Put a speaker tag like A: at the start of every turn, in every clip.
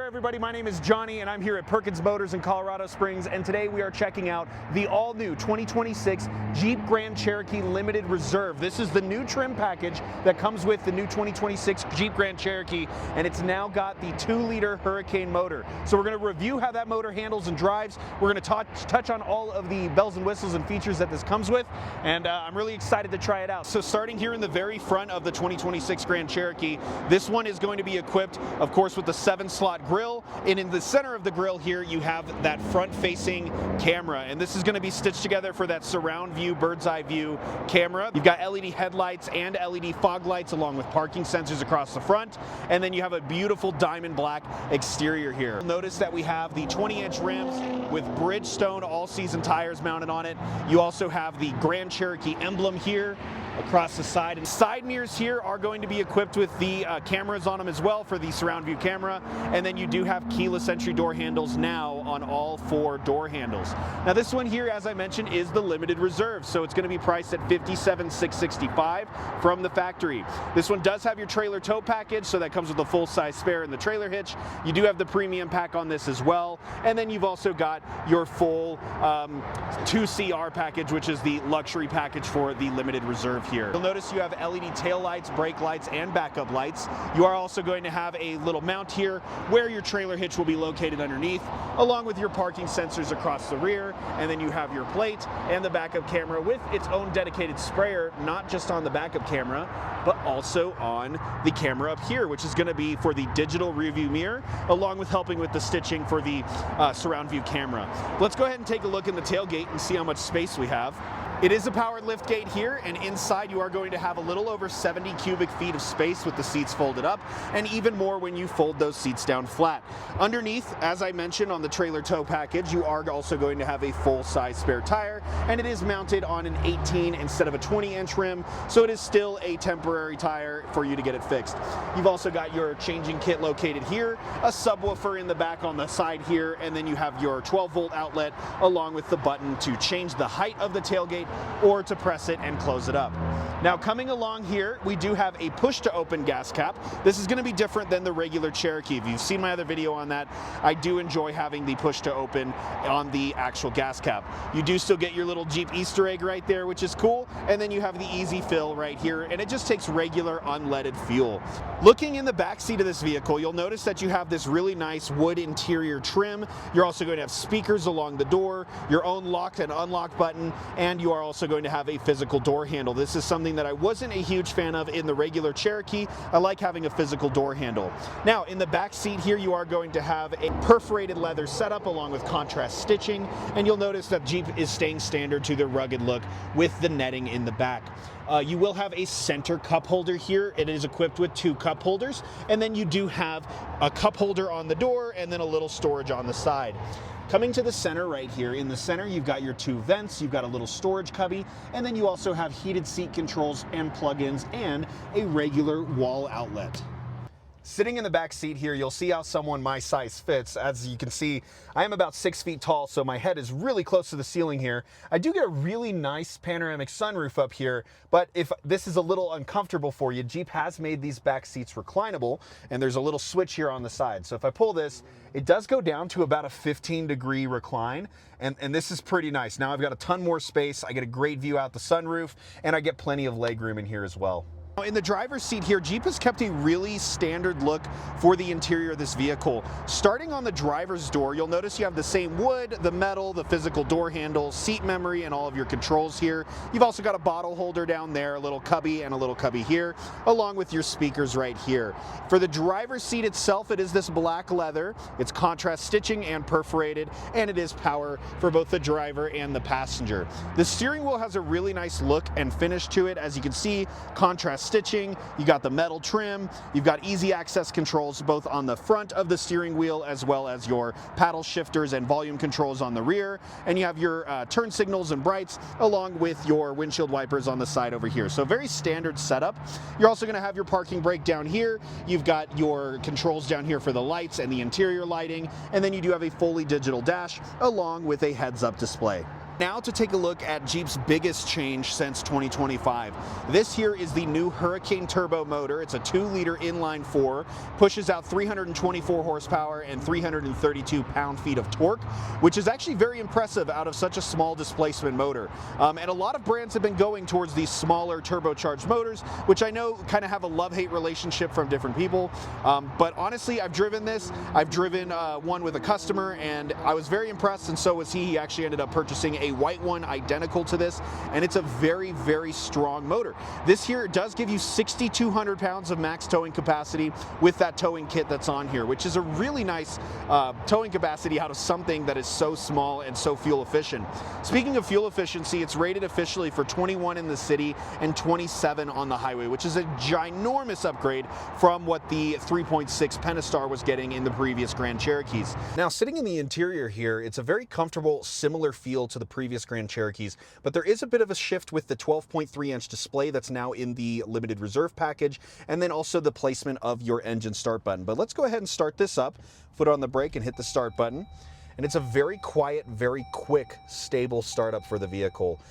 A: everybody, my name is Johnny and I'm here at Perkins Motors in Colorado Springs, and today we are checking out the all-new 2026 Jeep Grand Cherokee Limited Reserve. This is the new trim package that comes with the new 2026 Jeep Grand Cherokee, and it's now got the 2-liter Hurricane motor. So we're going to review how that motor handles and drives. We're going to touch on all of the bells and whistles and features that this comes with, and I'm really excited to try it out. So starting here in the very front of the 2026 Grand Cherokee, this one is going to be equipped, of course, with the 7-slot grille, and in the center of the grille here you have that front-facing camera, and this is going to be stitched together for that surround view, bird's eye view camera. You've got LED headlights and LED fog lights along with parking sensors across the front, and then you have a beautiful diamond black exterior here. Notice that we have the 20-inch rims with Bridgestone all-season tires mounted on it. You also have the Grand Cherokee emblem here across the side, and side mirrors here are going to be equipped with the cameras on them as well for the surround view camera, and then you do have keyless entry door handles now on all 4 door handles. Now this one here, as I mentioned, is the limited reserve, so it's going to be priced at $57,665 from the factory. This one does have your trailer tow package, so that comes with a full-size spare and the trailer hitch. You do have the premium pack on this as well, and then you've also got your full 2CR package, which is the luxury package for the limited reserve here. You'll notice you have LED tail lights, brake lights, and backup lights. You are also going to have a little mount here where your trailer hitch will be located underneath, along with your parking sensors across the rear, and then you have your plate and the backup camera with its own dedicated sprayer, not just on the backup camera, but also on the camera up here, which is going to be for the digital rear view mirror, along with helping with the stitching for the surround view camera. Let's go ahead and take a look in the tailgate and see how much space we have. It is a powered lift gate here, and inside you are going to have a little over 70 cubic feet of space with the seats folded up, and even more when you fold those seats down flat. Underneath, as I mentioned on the trailer tow package, you are also going to have a full-size spare tire, and it is mounted on an 18 instead of a 20-inch rim, so it is still a temporary tire for you to get it fixed. You've also got your changing kit located here, a subwoofer in the back on the side here, and then you have your 12-volt outlet along with the button to change the height of the tailgate or to press it and close it up. Now coming along here, we do have a push to open gas cap. This is going to be different than the regular Cherokee. If you've seen my other video on that, I do enjoy having the push to open on the actual gas cap. You do still get your little Jeep Easter egg right there, which is cool, and then you have the easy fill right here, and it just takes regular unleaded fuel. Looking in the back seat of this vehicle, you'll notice that you have this really nice wood interior trim. You're also going to have speakers along the door, your own lock and unlock button, and you are also going to have a physical door handle. This is something that I wasn't a huge fan of in the regular Cherokee. I like having a physical door handle. Now in the back seat here, you are going to have a perforated leather setup along with contrast stitching, and you'll notice that Jeep is staying standard to their rugged look with the netting in the back. You will have a center cup holder here. It is equipped with 2 cup holders, and then you do have a cup holder on the door and then a little storage on the side. Coming to the center right here, in the center you've got your 2 vents, you've got a little storage cubby, and then you also have heated seat controls and plug-ins and a regular wall outlet. Sitting in the back seat here, you'll see how someone my size fits. As you can see, I am about 6 feet tall, so my head is really close to the ceiling here. I do get a really nice panoramic sunroof up here, but if this is a little uncomfortable for you, Jeep has made these back seats reclinable, and there's a little switch here on the side. So if I pull this, it does go down to about a 15-degree recline, and this is pretty nice. Now I've got a ton more space, I get a great view out the sunroof, and I get plenty of legroom in here as well. In the driver's seat here, Jeep has kept a really standard look for the interior of this vehicle. Starting on the driver's door, you'll notice you have the same wood, the metal, the physical door handle, seat memory, and all of your controls here. You've also got a bottle holder down there, a little cubby, and a little cubby here, along with your speakers right here. For the driver's seat itself, it is this black leather. It's contrast stitching and perforated, and it is power for both the driver and the passenger. The steering wheel has a really nice look and finish to it. As you can see, contrast stitching, you got the metal trim, you've got easy access controls both on the front of the steering wheel as well as your paddle shifters and volume controls on the rear, and you have your turn signals and brights along with your windshield wipers on the side over here. So very standard setup. You're also going to have your parking brake down here, you've got your controls down here for the lights and the interior lighting, and then you do have a fully digital dash along with a heads-up display. Now to take a look at Jeep's biggest change since 2025. This here is the new Hurricane Turbo motor. It's a 2-liter inline 4, pushes out 324 horsepower and 332 pound-feet of torque, which is actually very impressive out of such a small displacement motor. And a lot of brands have been going towards these smaller turbocharged motors, which I know kind of have a love-hate relationship from different people. But honestly, I've driven this. I've driven one with a customer, and I was very impressed, and so was he. He actually ended up purchasing a white one identical to this, and it's a very, very strong motor. This here does give you 6,200 pounds of max towing capacity with that towing kit that's on here, which is a really nice towing capacity out of something that is so small and so fuel efficient. Speaking of fuel efficiency, it's rated officially for 21 in the city and 27 on the highway, which is a ginormous upgrade from what the 3.6 Pentastar was getting in the previous Grand Cherokees. Now, sitting in the interior here, it's a very comfortable, similar feel to the previous Grand Cherokees, but there is a bit of a shift with the 12.3-inch display that's now in the limited reserve package, and then also the placement of your engine start button. But let's go ahead and start this up, foot on the brake and hit the start button. And it's a very quiet, very quick, stable startup for the vehicle.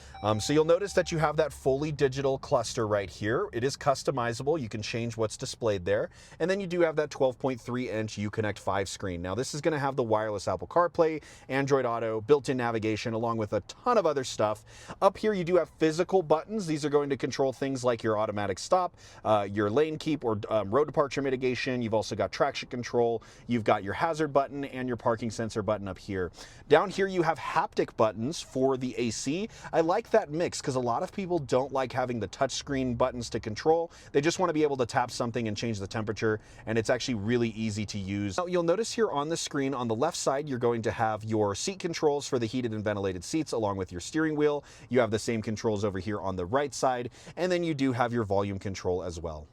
A: So you'll notice that you have that fully digital cluster right here. It is customizable. You can change what's displayed there. And then you do have that 12.3-inch Uconnect 5 screen. Now this is going to have the wireless Apple CarPlay, Android Auto, built-in navigation, along with a ton of other stuff. Up here you do have physical buttons. These are going to control things like your automatic stop, your lane keep or road departure mitigation. You've also got traction control. You've got your hazard button and your parking sensor button up here. Down here you have haptic buttons for the AC. I like that mix because a lot of people don't like having the touchscreen buttons to control. They just want to be able to tap something and change the temperature, and it's actually really easy to use. Now, you'll notice here on the screen on the left side you're going to have your seat controls for the heated and ventilated seats along with your steering wheel. You have the same controls over here on the right side, and then you do have your volume control as well.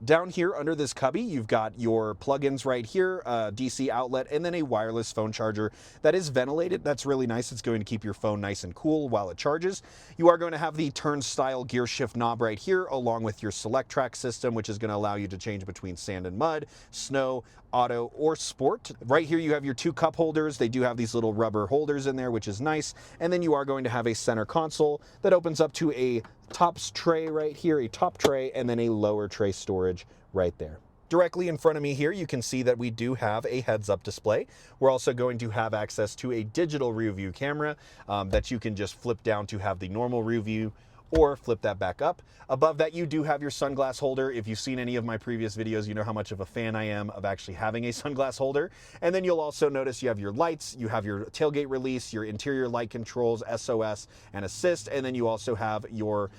A: Down here under this cubby, you've got your plugins right here, a DC outlet, and then a wireless phone charger that is ventilated. That's really nice. It's going to keep your phone nice and cool while it charges. You are going to have the turnstile gear shift knob right here, along with your select track system, which is going to allow you to change between sand and mud, snow, auto, or sport. Right here you have your 2 cup holders. They do have these little rubber holders in there, which is nice. And then you are going to have a center console that opens up to a tops tray right here, a top tray, and then a lower tray storage right there. Directly in front of me here, you can see that we do have a heads-up display. We're also going to have access to a digital rear view camera that you can just flip down to have the normal rear view, or flip that back up. Above that, you do have your sunglass holder. If you've seen any of my previous videos, you know how much of a fan I am of actually having a sunglass holder. And then you'll also notice you have your lights, you have your tailgate release, your interior light controls, SOS and assist, and then you also have your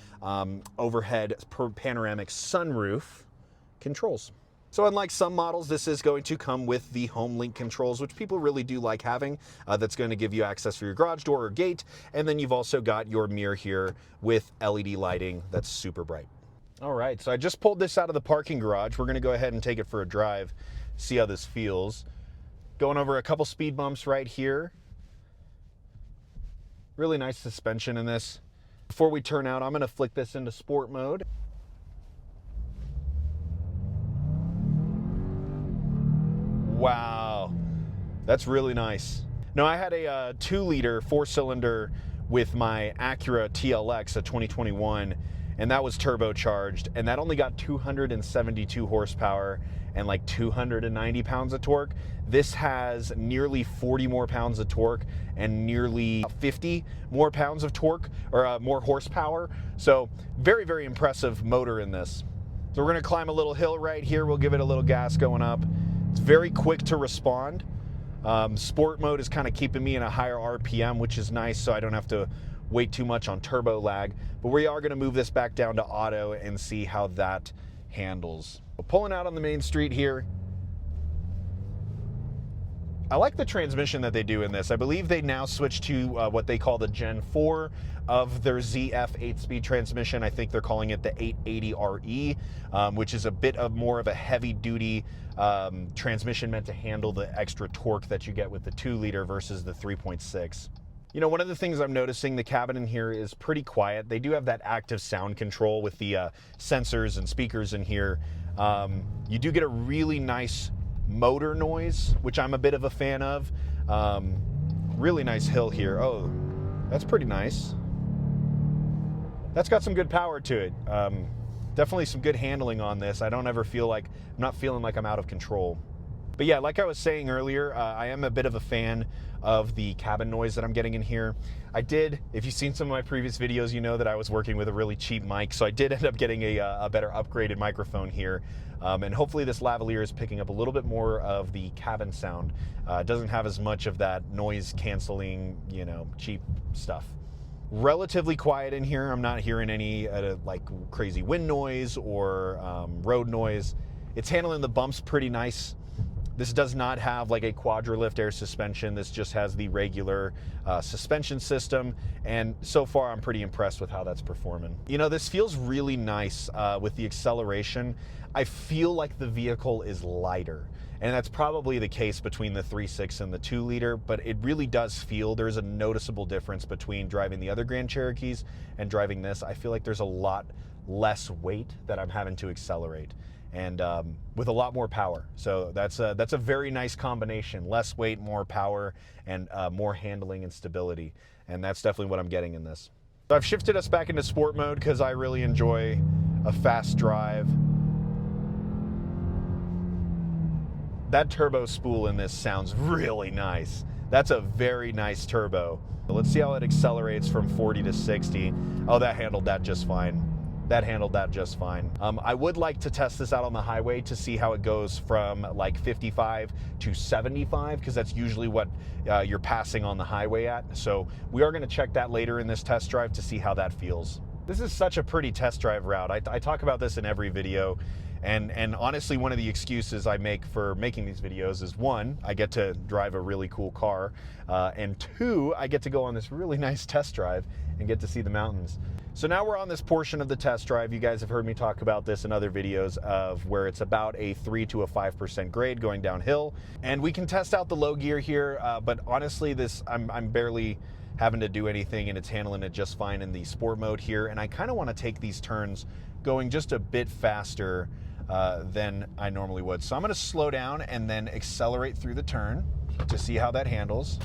A: overhead panoramic sunroof controls. So unlike some models, this is going to come with the home link controls, which people really do like having. That's going to give you access for your garage door or gate. And then you've also got your mirror here with LED lighting that's super bright. All right, so I just pulled this out of the parking garage. We're going to go ahead and take it for a drive, see how this feels. Going over a couple speed bumps right here. Really nice suspension in this. Before we turn out, I'm going to flick this into sport mode. Wow, that's really nice. Now, I had a 2-liter 4-cylinder with my Acura TLX, a 2021, and that was turbocharged, and that only got 272 horsepower and like 290 pounds of torque. This has nearly 40 more pounds of torque and nearly 50 more pounds of torque, or more horsepower. So very, very impressive motor in this. So we're gonna climb a little hill right here. We'll give it a little gas going up. It's very quick to respond. Sport mode is kind of keeping me in a higher RPM, which is nice, so I don't have to wait too much on turbo lag. But we are going to move this back down to auto and see how that handles. Pulling out on the main street here. I like the transmission that they do in this. I believe they now switched to what they call the Gen 4 of their ZF 8-speed transmission. I think they're calling it the 880RE, which is a bit of more of a heavy-duty transmission meant to handle the extra torque that you get with the 2-liter versus the 3.6. You know, one of the things I'm noticing, the cabin in here is pretty quiet. They do have that active sound control with the sensors and speakers in here. You do get a really nice motor noise, which I'm a bit of a fan of. Really nice hill here. Oh, That's pretty nice. That's got some good power to it. Definitely some good handling on this. I don't ever feel like, I'm not feeling like I'm out of control. But yeah, like I was saying earlier, I am a bit of a fan of the cabin noise that I'm getting in here. I did, if you've seen some of my previous videos, you know that I was working with a really cheap mic, so I did end up getting a better upgraded microphone here. And hopefully this lavalier is picking up a little bit more of the cabin sound. It doesn't have as much of that noise canceling, you know, cheap stuff. Relatively quiet in here. I'm not hearing any like crazy wind noise or road noise. It's handling the bumps pretty nice. This does not have like a quadra-lift air suspension. This just has the regular suspension system. And so far, I'm pretty impressed with how that's performing. You know, this feels really nice with the acceleration. I feel like the vehicle is lighter. And that's probably the case between the 3.6 and the 2-liter, but it really does feel there's a noticeable difference between driving the other Grand Cherokees and driving this. I feel like there's a lot less weight that I'm having to accelerate, and with a lot more power. So that's a very nice combination. Less weight, more power, and more handling and stability. And that's definitely what I'm getting in this. So I've shifted us back into sport mode because I really enjoy a fast drive. That turbo spool in this sounds really nice. That's a very nice turbo. Let's see how it accelerates from 40 to 60. Oh, that handled that just fine. That handled that just fine. I would like to test this out on the highway to see how it goes from like 55 to 75, because that's usually what you're passing on the highway at. So we are gonna check that later in this test drive to see how that feels. This is such a pretty test drive route. I talk about this in every video. And honestly, one of the excuses I make for making these videos is, one, I get to drive a really cool car, and two, I get to go on this really nice test drive and get to see the mountains. So now we're on this portion of the test drive. You guys have heard me talk about this in other videos of where it's about a 3 to a 5% grade going downhill. And we can test out the low gear here, but honestly, I'm barely having to do anything, and it's handling it just fine in the sport mode here. And I kind of want to take these turns going just a bit faster than I normally would. So I'm going to slow down and then accelerate through the turn to see how that handles.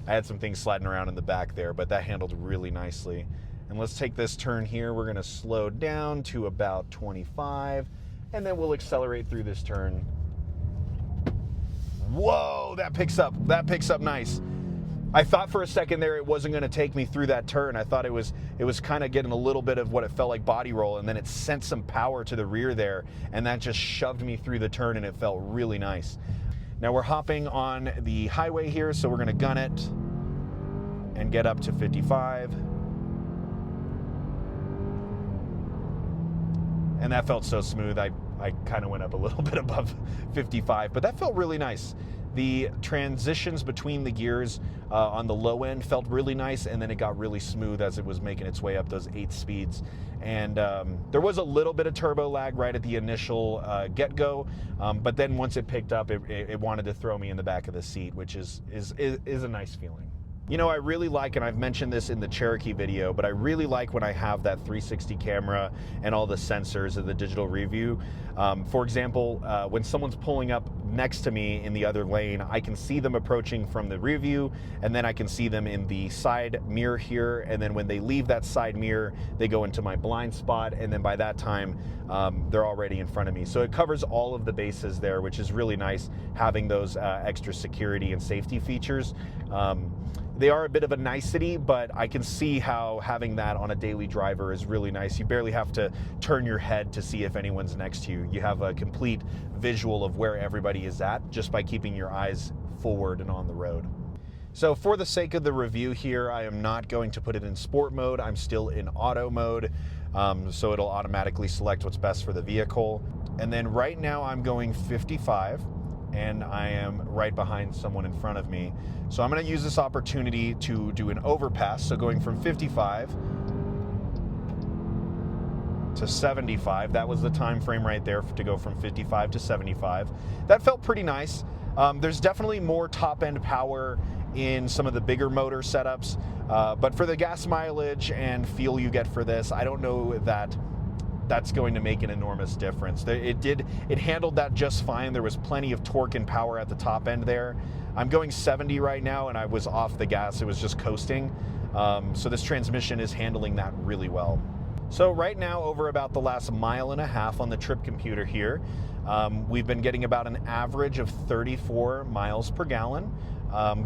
A: I had some things sliding around in the back there, but that handled really nicely. And let's take this turn here. We're going to slow down to about 25, and then we'll accelerate through this turn. Whoa, that picks up nice. I thought for a second there it wasn't going to take me through that turn. I thought it was kind of getting a little bit of what it felt like body roll, and then it sent some power to the rear there, and that just shoved me through the turn, and it felt really nice. Now we're hopping on the highway here, so we're going to gun it and get up to 55. And that felt so smooth. I kind of went up a little bit above 55, but that felt really nice. The transitions between the gears on the low end felt really nice, and then it got really smooth as it was making its way up those 8 speeds. And there was a little bit of turbo lag right at the initial get-go, but then once it picked up, it wanted to throw me in the back of the seat, which is a nice feeling. You know, I really like, and I've mentioned this in the Cherokee video, but I really like when I have that 360 camera and all the sensors of the digital review. For example, when someone's pulling up next to me in the other lane, I can see them approaching from the rear view, and then I can see them in the side mirror here, and then when they leave that side mirror, they go into my blind spot, and then by that time, they're already in front of me. So it covers all of the bases there, which is really nice, having those extra security and safety features. They are a bit of a nicety, but I can see how having that on a daily driver is really nice. You barely have to turn your head to see if anyone's next to you. You have a complete visual of where everybody is at just by keeping your eyes forward and on the road. So for the sake of the review here, I am not going to put it in sport mode. I'm still in auto mode, so it'll automatically select what's best for the vehicle. And then right now I'm going 55. And I am right behind someone in front of me. So I'm going to use this opportunity to do an overpass. So going from 55 to 75, that was the time frame right there to go from 55 to 75. That felt pretty nice. There's definitely more top-end power in some of the bigger motor setups, but for the gas mileage and feel you get for this, I don't know that that's going to make an enormous difference. It handled that just fine. There was plenty of torque and power at the top end there, I'm going 70 right now, and I was off the gas. It was just coasting. So this transmission is handling that really well. So right now, over about the last mile and a half on the trip computer here, we've been getting about an average of 34 miles per gallon,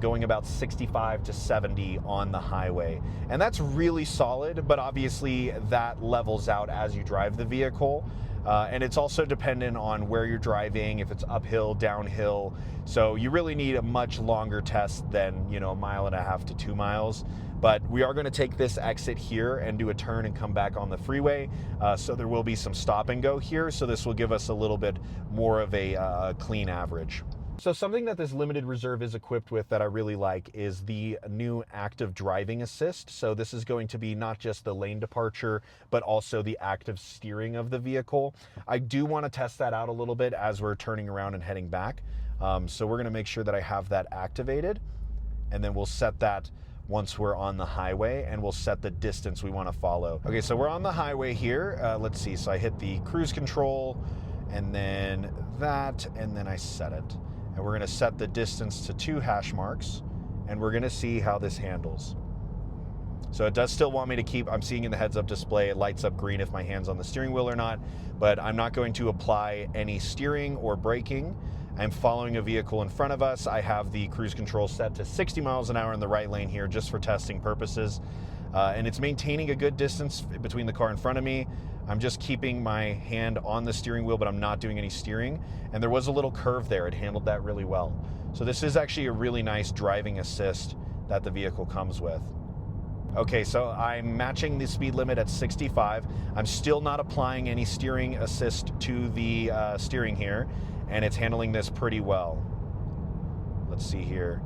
A: going about 65 to 70 on the highway. And that's really solid, but obviously that levels out as you drive the vehicle. And it's also dependent on where you're driving, if it's uphill, downhill. So you really need a much longer test than, a mile and a half to 2 miles. But we are going to take this exit here and do a turn and come back on the freeway. So there will be some stop and go here. So this will give us a little bit more of a clean average. So something that this limited reserve is equipped with that I really like is the new active driving assist. So this is going to be not just the lane departure, but also the active steering of the vehicle. I do want to test that out a little bit as we're turning around and heading back. So we're going to make sure that I have that activated, and then we'll set that once we're on the highway, and we'll set the distance we want to follow. Okay, so we're on the highway here. Let's see, so I hit the cruise control, and then that, and then I set it. And we're gonna set the distance to 2 hash marks, and we're gonna see how this handles. So it does still want me to keep, I'm seeing in the heads-up display, it lights up green if my hand's on the steering wheel or not, but I'm not going to apply any steering or braking. I'm following a vehicle in front of us. I have the cruise control set to 60 miles an hour in the right lane here just for testing purposes. And it's maintaining a good distance between the car in front of me. I'm just keeping my hand on the steering wheel, but I'm not doing any steering. And there was a little curve there. It handled that really well. So this is actually a really nice driving assist that the vehicle comes with. Okay, so I'm matching the speed limit at 65. I'm still not applying any steering assist to the steering here, and it's handling this pretty well. Let's see here.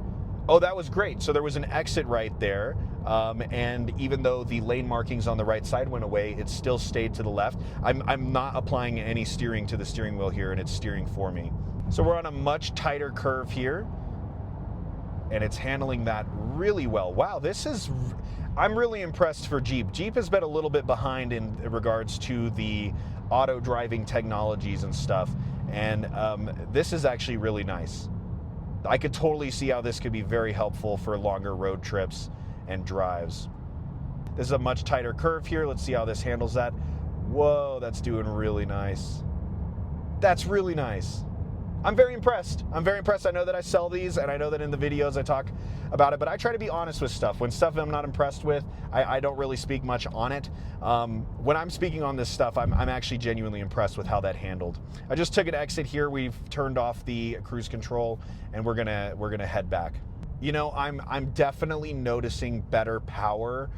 A: Oh, that was great. So there was an exit right there, and even though the lane markings on the right side went away, it still stayed to the left. I'm not applying any steering to the steering wheel here, and it's steering for me. So we're on a much tighter curve here, and it's handling that really well. Wow, I'm really impressed for Jeep. Jeep has been a little bit behind in regards to the auto driving technologies and stuff, and this is actually really nice. I could totally see how this could be very helpful for longer road trips and drives. This is a much tighter curve here. Let's see how this handles that. Whoa, that's doing really nice. That's really nice. I'm very impressed. I'm very impressed. I know that I sell these, and I know that in the videos I talk about it, but I try to be honest with stuff. When stuff I'm not impressed with, I don't really speak much on it. When I'm speaking on this stuff, I'm actually genuinely impressed with how that handled. I just took an exit here. We've turned off the cruise control, and we're gonna head back. I'm definitely noticing better power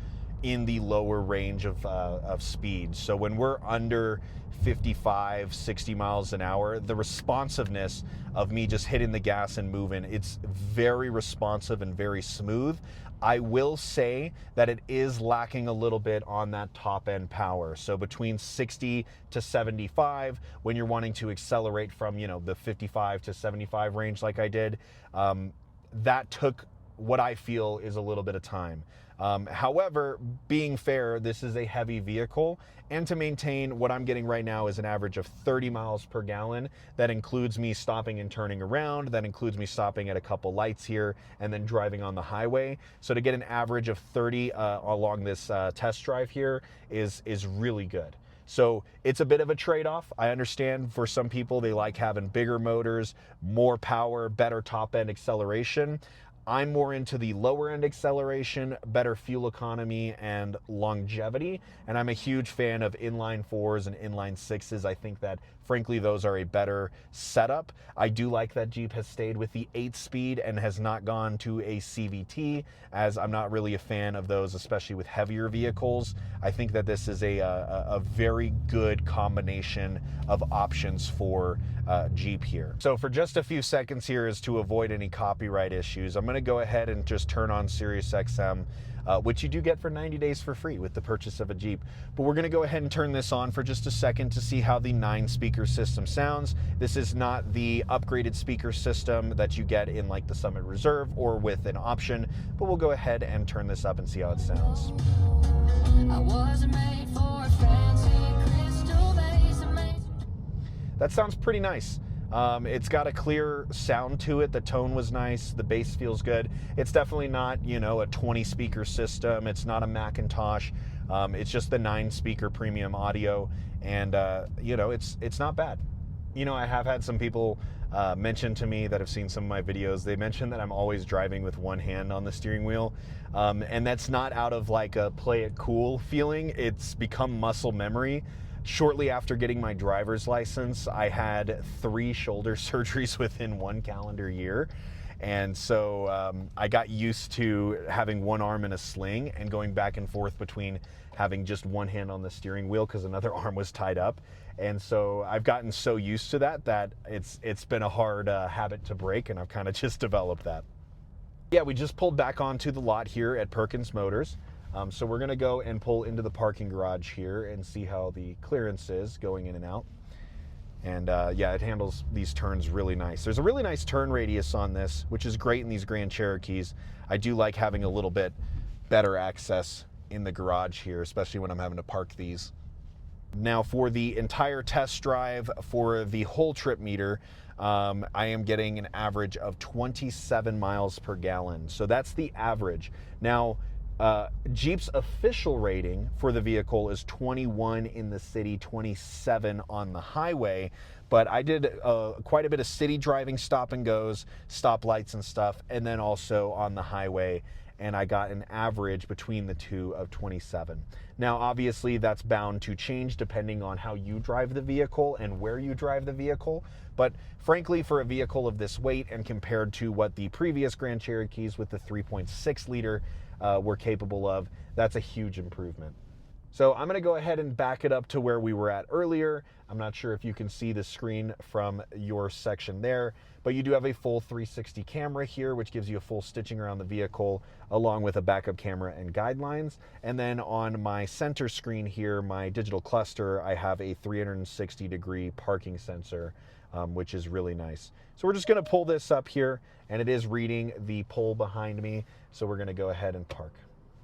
A: in the lower range of speed. So when we're under 55, 60 miles an hour, the responsiveness of me just hitting the gas and moving, it's very responsive and very smooth. I will say that it is lacking a little bit on that top end power. So between 60 to 75, when you're wanting to accelerate from, the 55 to 75 range like I did, that took what I feel is a little bit of time. However, being fair, this is a heavy vehicle, and to maintain what I'm getting right now is an average of 30 miles per gallon. That includes me stopping and turning around. That includes me stopping at a couple lights here and then driving on the highway. So to get an average of 30 along this test drive here is really good. So it's a bit of a trade-off. I understand for some people they like having bigger motors, more power, better top-end acceleration. I'm more into the lower end acceleration, better fuel economy, and longevity. And I'm a huge fan of inline 4s and inline 6s. I think that, frankly, those are a better setup. I do like that Jeep has stayed with the 8-speed and has not gone to a CVT, as I'm not really a fan of those, especially with heavier vehicles. I think that this is a very good combination of options for Jeep here. So for just a few seconds here, is to avoid any copyright issues, I'm going to go ahead and just turn on SiriusXM, which you do get for 90 days for free with the purchase of a Jeep. But we're going to go ahead and turn this on for just a second to see how the 9-speaker system sounds. This is not the upgraded speaker system that you get in like the Summit Reserve or with an option, but we'll go ahead and turn this up and see how it sounds. I wasn't made for fancy crystal base. That sounds pretty nice. It's got a clear sound to it. The tone was nice. The bass feels good. It's definitely not, you know, a 20 speaker system. It's not a Macintosh. It's just the 9-speaker premium audio, and you know, it's not bad. You know, I have had some people mention to me that have seen some of my videos. They mention that I'm always driving with one hand on the steering wheel, and that's not out of like a play it cool feeling. It's become muscle memory. Shortly after getting my driver's license, I had 3 shoulder surgeries within 1 calendar year. And so I got used to having one arm in a sling and going back and forth between having just one hand on the steering wheel because another arm was tied up. And so I've gotten so used to that it's been a hard habit to break, and I've kind of just developed that. Yeah, we just pulled back onto the lot here at Perkins Motors. So we're gonna go and pull into the parking garage here and see how the clearance is going in and out. And yeah, it handles these turns really nice. There's a really nice turn radius on this, which is great in these Grand Cherokees. I do like having a little bit better access in the garage here, especially when I'm having to park these. Now for the entire test drive, for the whole trip meter, I am getting an average of 27 miles per gallon. So that's the average. Now, Jeep's official rating for the vehicle is 21 in the city, 27 on the highway, but I did quite a bit of city driving, stop and goes, stoplights and stuff, and then also on the highway, and I got an average between the two of 27. Now, obviously, that's bound to change depending on how you drive the vehicle and where you drive the vehicle, but frankly, for a vehicle of this weight and compared to what the previous Grand Cherokees with the 3.6 liter were capable of, that's a huge improvement. So I'm gonna go ahead and back it up to where we were at earlier. I'm not sure if you can see the screen from your section there, but you do have a full 360 camera here, which gives you a full stitching around the vehicle, along with a backup camera and guidelines. And then on my center screen here, my digital cluster, I have a 360-degree parking sensor, which is really nice. So we're just gonna pull this up here, and it is reading the pole behind me, so we're gonna go ahead and park.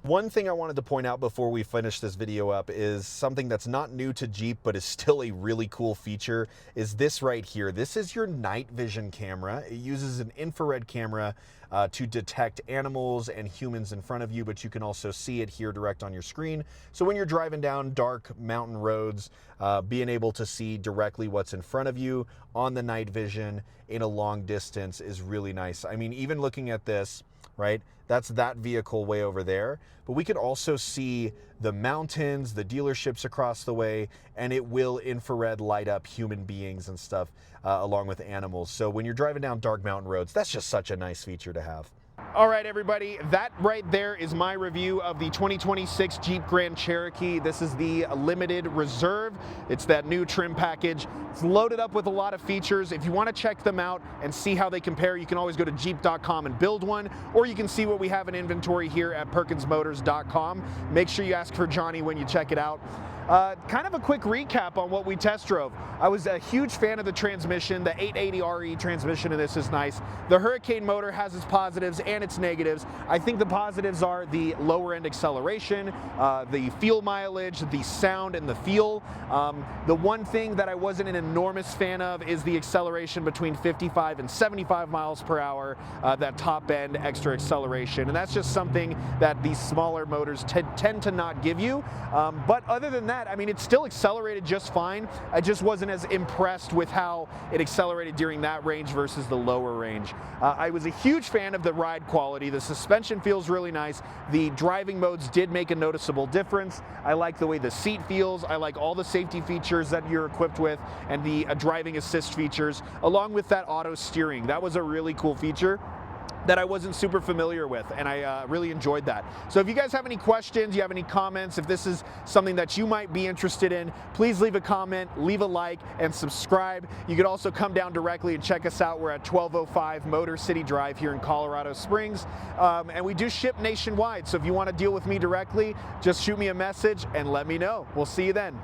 A: One thing I wanted to point out before we finish this video up is something that's not new to Jeep, but is still a really cool feature, is this right here. This is your night vision camera. It uses an infrared camera to detect animals and humans in front of you, but you can also see it here direct on your screen. So when you're driving down dark mountain roads, being able to see directly what's in front of you on the night vision in a long distance is really nice. I mean, even looking at this, right? That's that vehicle way over there. But we could also see the mountains, the dealerships across the way, and it will infrared light up human beings and stuff along with animals. So when you're driving down dark mountain roads, that's just such a nice feature to have. All right, everybody, that right there is my review of the 2026 Jeep Grand Cherokee. This is the limited reserve. It's that new trim package. It's loaded up with a lot of features. If you want to check them out and see how they compare, you can always go to jeep.com and build one, or you can see what we have in inventory here at perkinsmotors.com. Make sure you ask for Jonny when you check it out. Kind of a quick recap on what we test drove. I was a huge fan of the transmission. The 880 RE transmission in this is nice. The Hurricane motor has its positives and its negatives. I think the positives are the lower end acceleration, the fuel mileage, the sound, and the feel. The one thing that I wasn't an enormous fan of is the acceleration between 55 and 75 miles per hour, that top end extra acceleration. And that's just something that these smaller motors tend to not give you. But other than that, I mean, it still accelerated just fine. I just wasn't as impressed with how it accelerated during that range versus the lower range. I was a huge fan of the ride quality. The suspension feels really nice. The driving modes did make a noticeable difference. I like the way the seat feels. I like all the safety features that you're equipped with and the driving assist features, along with that auto steering. That was a really cool feature that I wasn't super familiar with, and I really enjoyed that. So if you guys have any questions, you have any comments, if this is something that you might be interested in, please leave a comment, leave a like, and subscribe. You could also come down directly and check us out. We're at 1205 Motor City Drive here in Colorado Springs, and we do ship nationwide. So if you want to deal with me directly, just shoot me a message and let me know. We'll see you then.